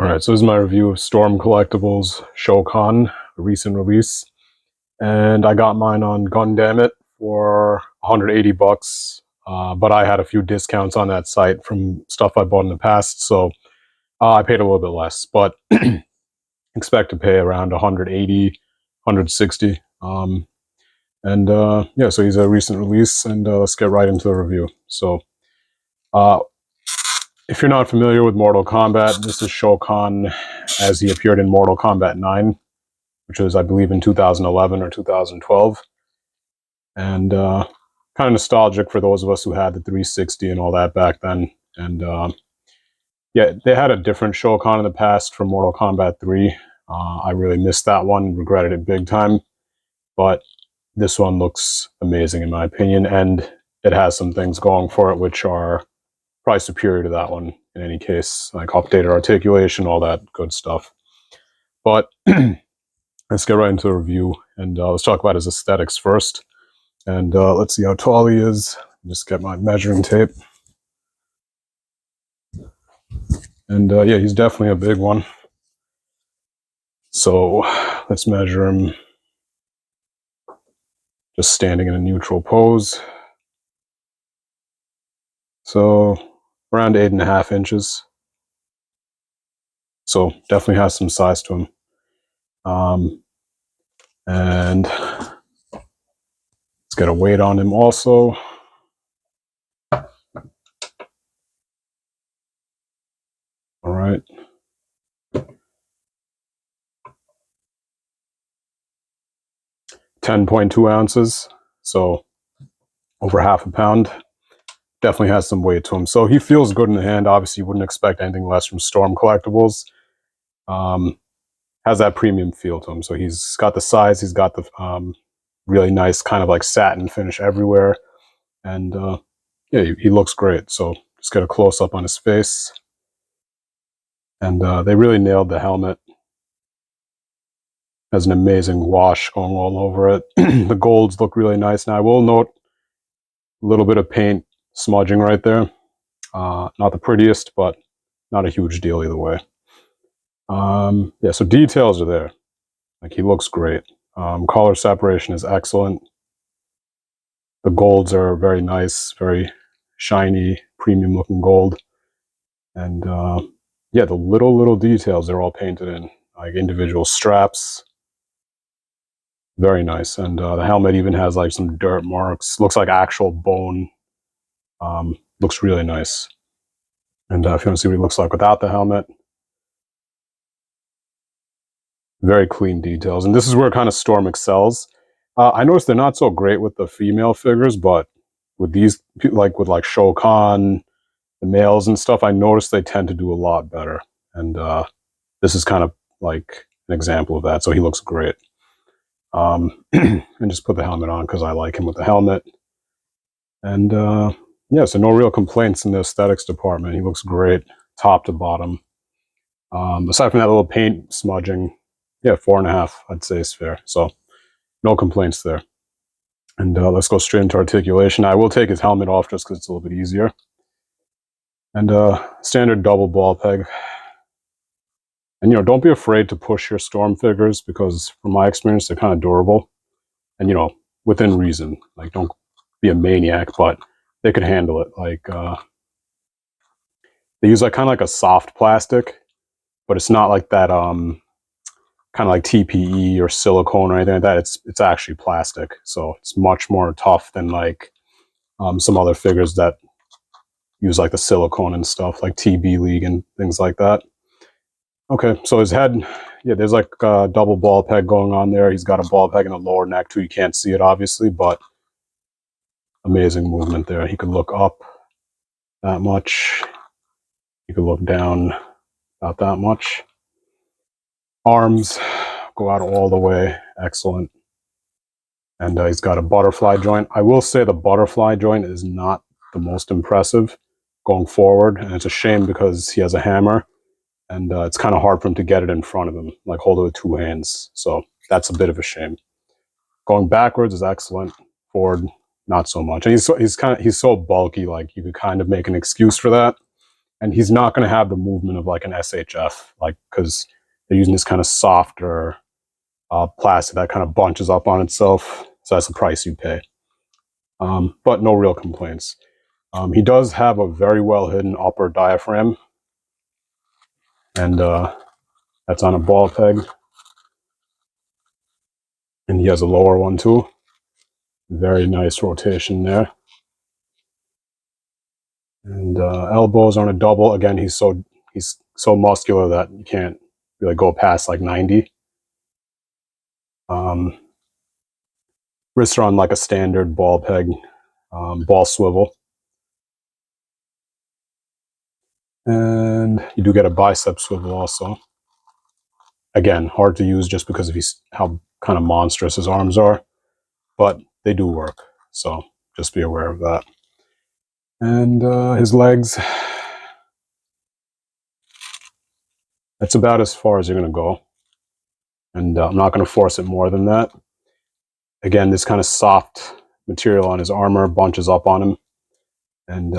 Alright, so this is my review of Storm Collectibles Shao Kahn, a recent release. And I got mine on Gundamit for 180 bucks. But I had a few discounts on that site from stuff I bought in the past, so I paid a little bit less. But expect to pay around 180, 160. Yeah, so he's a recent release, and let's get right into the review. So, if you're not familiar with Mortal Kombat, this is Shao Kahn as he appeared in Mortal Kombat 9, which was, I believe, in 2011 or 2012. And kind of nostalgic for those of us who had the 360 and all that back then. And yeah, they had a different Shao Kahn in the past from Mortal Kombat 3. I really missed that one, regretted it big time. But this one looks amazing in my opinion, and it has some things going for it which are probably superior to that one in any case, like updated articulation, all that good stuff. But let's get right into the review, and let's talk about his aesthetics first. And let's see how tall he is. Just get my measuring tape. And yeah, he's definitely a big one. So let's measure him just standing in a neutral pose. So around 8.5 inches. So definitely has some size to him. And let's get a weight on him also. All right. 10.2 ounces. So over half a pound. Definitely has some weight to him. So he feels good in the hand. Obviously, you wouldn't expect anything less from Storm Collectibles. Has that premium feel to him. So he's got the size. He's got the really nice kind of like satin finish everywhere. And yeah, he looks great. So just get a close-up on his face. And they really nailed the helmet. Has an amazing wash going all over it. The golds look really nice. Now, I will note a little bit of paint smudging right there. Not the prettiest, but not a huge deal either way. Yeah, so details are there. Like, he looks great. Color separation is excellent. The golds are very nice, very shiny, premium looking gold. And yeah, the little details, they're all painted in, like individual straps. Very nice. And the helmet even has like some dirt marks. Looks like actual bone. Looks really nice. And if you want to see what he looks like without the helmet, very clean details. And this is where kind of Storm excels. I noticed they're not so great with the female figures, but with these, like with like Shao Kahn, the males and stuff, I noticed they tend to do a lot better. And this is kind of like an example of that. So he looks great. And just put the helmet on because I like him with the helmet. And yeah, so no real complaints in the aesthetics department. He looks great, top to bottom. Aside from that little paint smudging, yeah, 4.5, I'd say is fair. So no complaints there. And let's go straight into articulation. I will take his helmet off just because it's a little bit easier. And standard double ball peg. And, you know, don't be afraid to push your Storm figures because, from my experience, they're kind of durable. And, you know, within reason. Like, don't be a maniac, but they could handle it. Like, they use like kind of like a soft plastic, but it's not like that kind of like TPE or silicone or anything like that. It's actually plastic, so it's much more tough than like some other figures that use like the silicone and stuff, like TB League and things like that. Okay, so his head, yeah, there's like a double ball peg going on there. He's got a ball peg in the lower neck too. You can't see it obviously, but amazing movement there. He could look up that much. He could look down about that much. Arms go out all the way. Excellent. And he's got a butterfly joint. I will say the butterfly joint is not the most impressive going forward. And it's a shame because he has a hammer. And it's kind of hard for him to get it in front of him, like hold it with 2 hands. So that's a bit of a shame. Going backwards is excellent. Forward, not so much. And he's so bulky, like you could kind of make an excuse for that. and he's not going to have the movement of like an SHF, like because they're using this kind of softer plastic that kind of bunches up on itself. So that's the price you pay. But no real complaints. He does have a very well hidden upper diaphragm, and that's on a ball peg. And he has a lower one too. Very nice rotation there. And elbows on a double. Again, he's so muscular that you can't really go past like 90. Wrists are on like a standard ball peg, ball swivel. And you do get a bicep swivel also. Again, hard to use just because of how kind of monstrous his arms are, but they do work. So just be aware of that. And his legs, that's about as far as you're going to go. And I'm not going to force it more than that. Again, this kind of soft material on his armor bunches up on him. And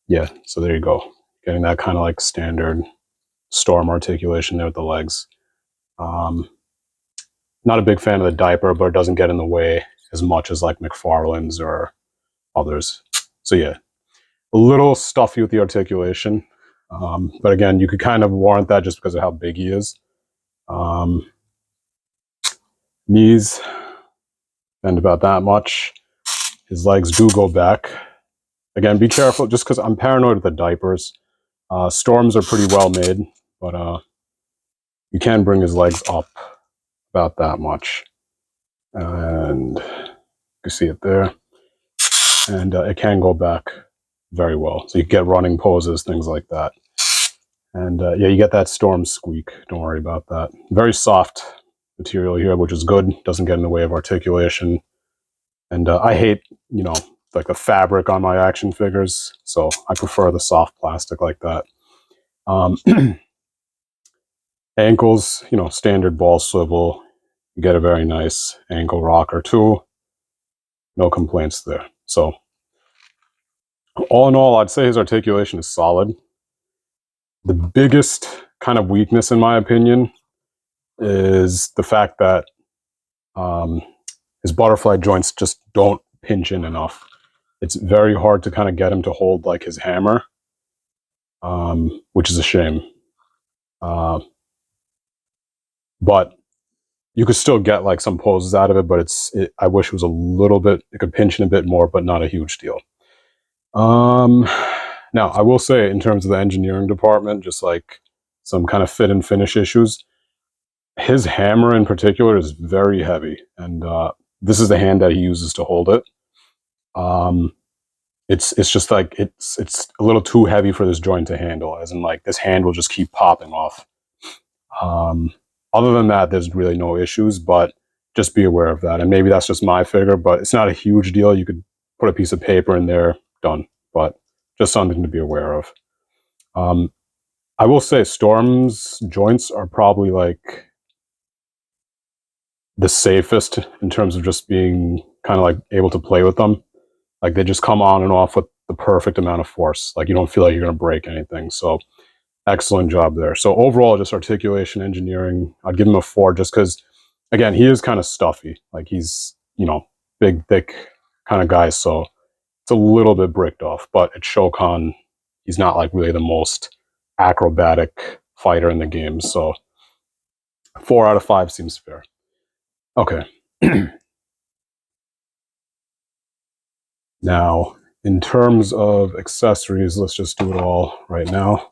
yeah, so there you go. Getting that kind of like standard storm articulation there with the legs. Not a big fan of the diaper, but it doesn't get in the way as much as like McFarlane's or others. So yeah, a little stuffy with the articulation. But again, you could kind of warrant that just because of how big he is. Knees bend about that much. His legs do go back. Again, be careful just because I'm paranoid with the diapers. Storms are pretty well made, but you can bring his legs up about that much. And you can see it there. And it can go back very well. So you get running poses, things like that. And yeah, you get that storm squeak. Don't worry about that. Very soft material here, which is good. Doesn't get in the way of articulation. And I hate, like the fabric on my action figures. So I prefer the soft plastic like that. Ankles, standard ball swivel. You get a very nice ankle rocker too. No complaints there. So all in all, I'd say his articulation is solid. The biggest kind of weakness, in my opinion, is the fact that his butterfly joints just don't pinch in enough. It's very hard to kind of get him to hold like his hammer, which is a shame. But you could still get like some poses out of it, but I wish it was a little bit, it could pinch in a bit more, but not a huge deal. Now, I will say in terms of the engineering department, just like some kind of fit and finish issues, his hammer in particular is very heavy, and this is the hand that he uses to hold it. It's just like it's a little too heavy for this joint to handle, as in like this hand will just keep popping off. Other than that, there's really no issues, but just be aware of that. And maybe that's just my figure, but it's not a huge deal. You could put a piece of paper in there, done. But just something to be aware of. I will say Storm's joints are probably like the safest in terms of just being kind of like able to play with them. Like they just come on and off with the perfect amount of force. Like you don't feel like you're going to break anything. So excellent job there. So overall, just articulation, engineering, I'd give him a 4 just because, again, he is kind of stuffy. Like he's, big, thick kind of guy. So it's a little bit bricked off. But at Shao Kahn, he's not like really the most acrobatic fighter in the game. So 4 out of 5 seems fair. Okay. Now, in terms of accessories, let's just do it all right now.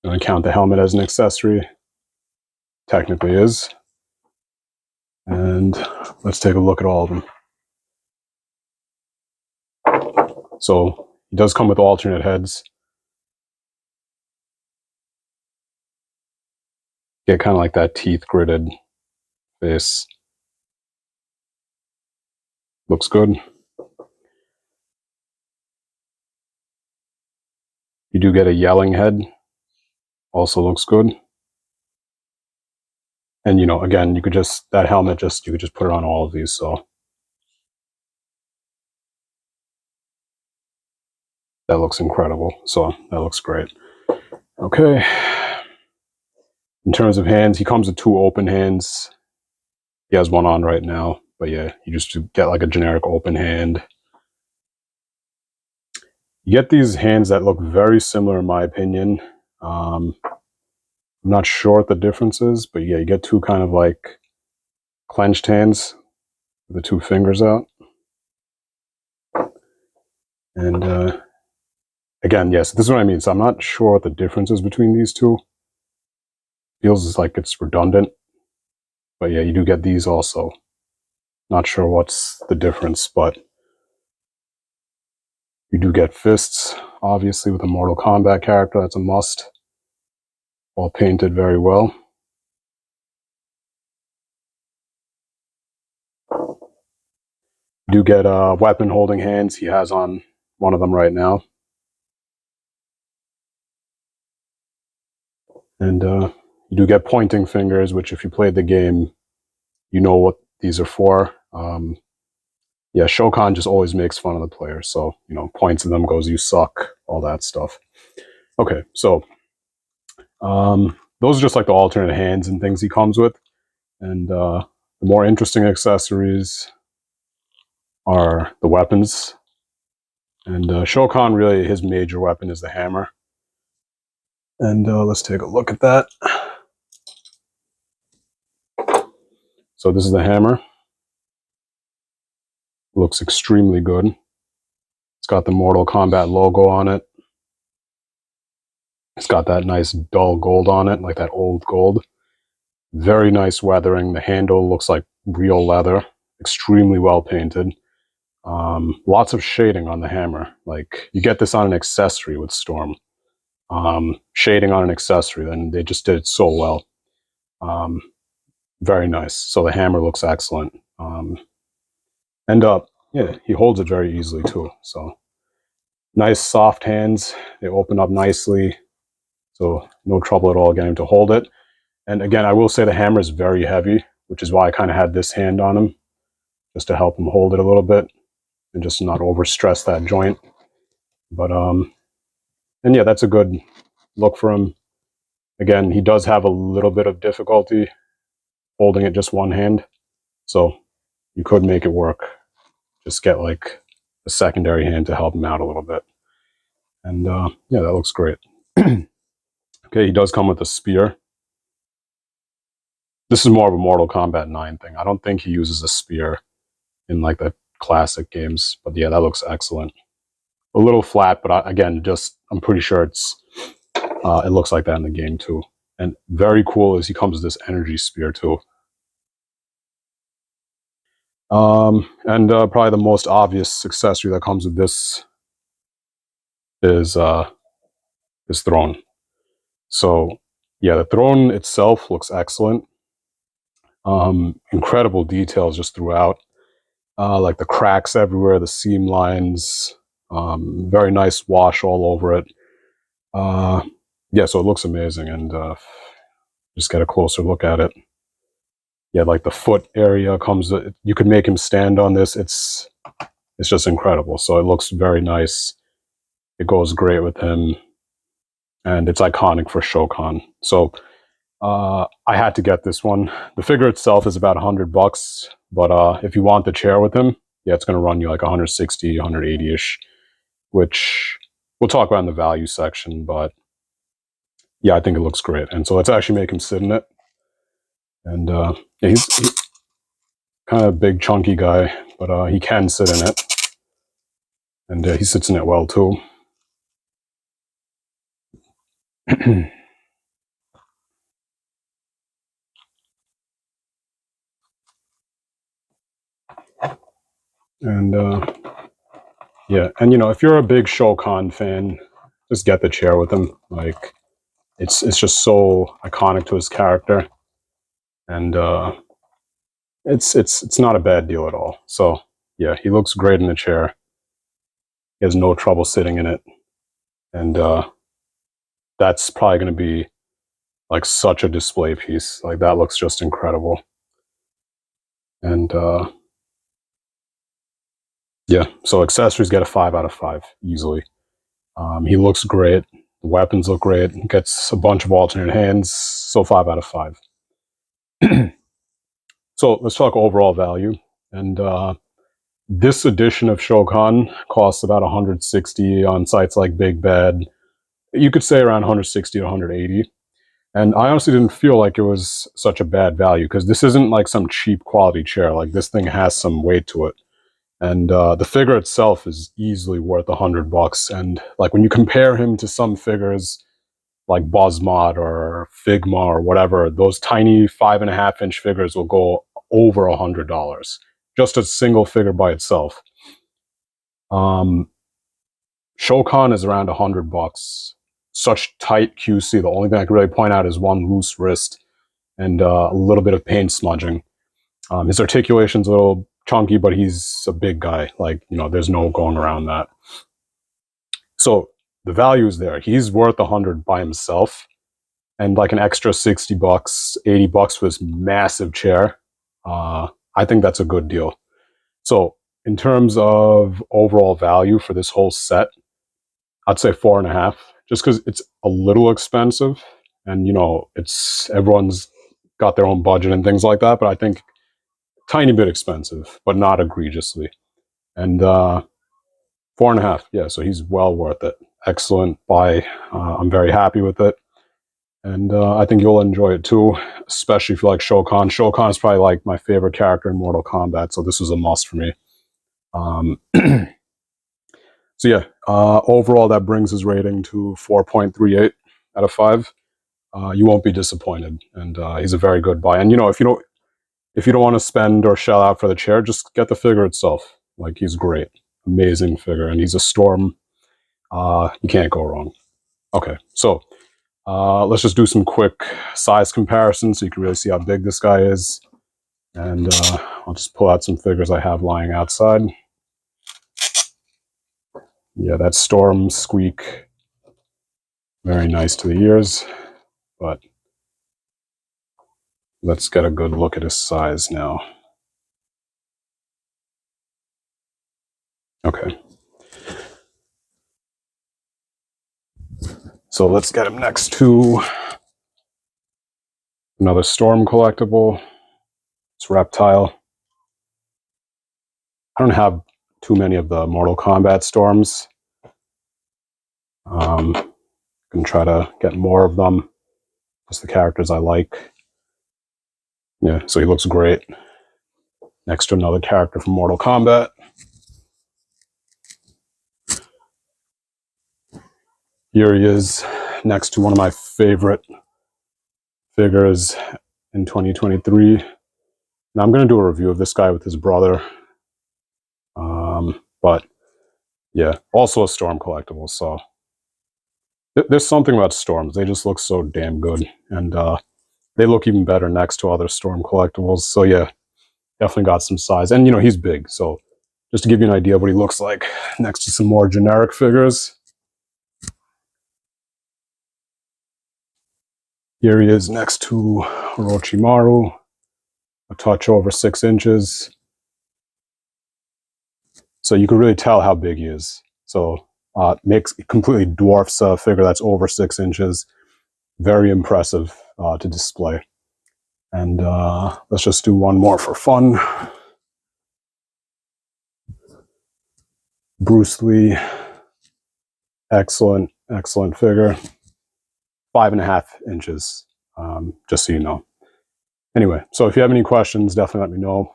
I'm going to count the helmet as an accessory. Technically is. And let's take a look at all of them. So he does come with alternate heads. Get kind of like that teeth gritted face. Looks good. You do get a yelling head. Also looks good. And again, you could just, that helmet, you could just put it on all of these. So That looks incredible. So that looks great. Okay. In terms of hands, he comes with 2 open hands. He has one on right now, but yeah, you just get like a generic open hand. You get these hands that look very similar in my opinion. I'm not sure what the difference is, but yeah, you get 2 kind of like clenched hands with the 2 fingers out. And again, yes, this is what I mean. So I'm not sure what the difference is between these 2. Feels like it's redundant, but yeah, you do get these also. Not sure what's the difference, but you do get fists, obviously, with a Mortal Kombat character. That's a must. All painted very well. You do get weapon holding hands. He has on one of them right now. And you do get pointing fingers, which if you played the game, you know what these are for. Yeah, Shao Kahn just always makes fun of the player. So, you know, points at them, goes, you suck, all that stuff. Okay, so those are just like the alternate hands and things he comes with. And the more interesting accessories are the weapons. And Shao Kahn, really, his major weapon is the hammer. And let's take a look at that. So this is the hammer. Looks extremely good. It's got the Mortal Kombat logo on it. It's got that nice dull gold on it, like that old gold. Very nice weathering. The handle looks like real leather. Extremely well painted. Lots of shading on the hammer. Like, you get this on an accessory with Storm. Shading on an accessory, and they just did it so well. Very nice. So the hammer looks excellent. Yeah, he holds it very easily too. So nice soft hands. They open up nicely. So no trouble at all getting to hold it. And again, I will say the hammer is very heavy, which is why I kind of had this hand on him, just to help him hold it a little bit and just not overstress that joint. But and yeah, that's a good look for him. Again, he does have a little bit of difficulty holding it just one hand, so you could make it work. Just get like a secondary hand to help him out a little bit. And yeah, that looks great. Okay, he does come with a spear. This is more of a Mortal Kombat 9 thing. I don't think he uses a spear in like the classic games, but yeah, that looks excellent. A little flat, but again, just I'm pretty sure it looks like that in the game too. And very cool is he comes with this energy spear too. And probably the most obvious accessory that comes with this is his throne. So yeah, the throne itself looks excellent. Incredible details just throughout, like the cracks everywhere, the seam lines, very nice wash all over it. Yeah, so it looks amazing, and just get a closer look at it. Yeah, like the foot area comes. You could make him stand on this. It's just incredible. So it looks very nice. It goes great with him, and it's iconic for Shao Kahn. So I had to get this one. The figure itself is about $100, but if you want the chair with him, yeah, it's going to run you like 160, 180-ish, which we'll talk about in the value section. But yeah, I think it looks great. And so let's actually make him sit in it. And yeah, he's kind of a big, chunky guy, but he can sit in it. And he sits in it well, too. And yeah, and you know, if you're a big Shao Kahn fan, just get the chair with him. Like, it's just so iconic to his character, and it's not a bad deal at all. So yeah, he looks great in the chair. He has no trouble sitting in it, and that's probably going to be like such a display piece. Like, that looks just incredible. And yeah, so accessories get a 5 out of 5 easily. He looks great. The weapons look great. He gets a bunch of alternate hands. So 5 out of 5. So let's talk overall value. And this edition of Shao Kahn costs about 160 on sites like Big Bad. You could say around 160 to 180. And I honestly didn't feel like it was such a bad value because this isn't like some cheap quality chair. Like this thing has some weight to it. And the figure itself is easily worth $100. And like when you compare him to some figures like Bosmod or Figma or whatever, those tiny 5.5-inch figures will go over $100. Just a single figure by itself. Shao Kahn is around $100. Such tight QC. The only thing I can really point out is one loose wrist and a little bit of paint smudging. His articulation's a little chunky, but he's a big guy. Like, you know, there's no going around that. So the value is there. He's worth $100 by himself, and like an extra $60, $80 for this massive chair. I think that's a good deal. So in terms of overall value for this whole set, I'd say 4.5, just because it's a little expensive, and you know, it's everyone's got their own budget and things like that. But I think tiny bit expensive, but not egregiously. And 4.5, yeah. So he's well worth it. Excellent buy. I'm very happy with it, and I think you'll enjoy it too, especially if you like Shao Kahn. Shao Kahn is probably like my favorite character in Mortal Kombat, so this was a must for me. So yeah, overall that brings his rating to 4.38 out of 5. You won't be disappointed, and he's a very good buy. And you know, if you don't want to spend or shell out for the chair, just get the figure itself. Like, he's great, amazing figure, and he's a storm. You can't go wrong. Okay, so let's just do some quick size comparisons so you can really see how big this guy is. And I'll just pull out some figures I have lying outside. Yeah, that Storm Squeak, very nice to the ears, but let's get a good look at his size now. Okay. So let's get him next to another Storm collectible. It's Reptile. I don't have too many of the Mortal Kombat Storms. Can try to get more of them. Just the characters I like. Yeah, so he looks great. Next to another character from Mortal Kombat. Here he is, next to one of my favorite figures in 2023. Now I'm going to do a review of this guy with his brother. But yeah, also a Storm collectible. So there's something about Storms. They just look so damn good. And they look even better next to other Storm collectibles. So yeah, definitely got some size. And you know, he's big. So just to give you an idea of what he looks like next to some more generic figures. Here he is next to Orochimaru, a touch over 6 inches. So you can really tell how big he is. So completely dwarfs a figure that's over 6 inches. Very impressive to display. And let's just do one more for fun. Bruce Lee, excellent, excellent figure. 5.5 inches, just so you know. Anyway, so if you have any questions, definitely let me know.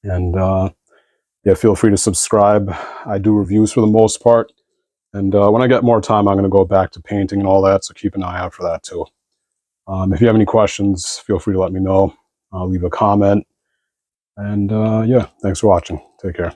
And yeah, feel free to subscribe. I do reviews for the most part. And when I get more time, I'm going to go back to painting and all that, so keep an eye out for that too. If you have any questions, feel free to let me know. I'll leave a comment. And yeah, thanks for watching. Take care.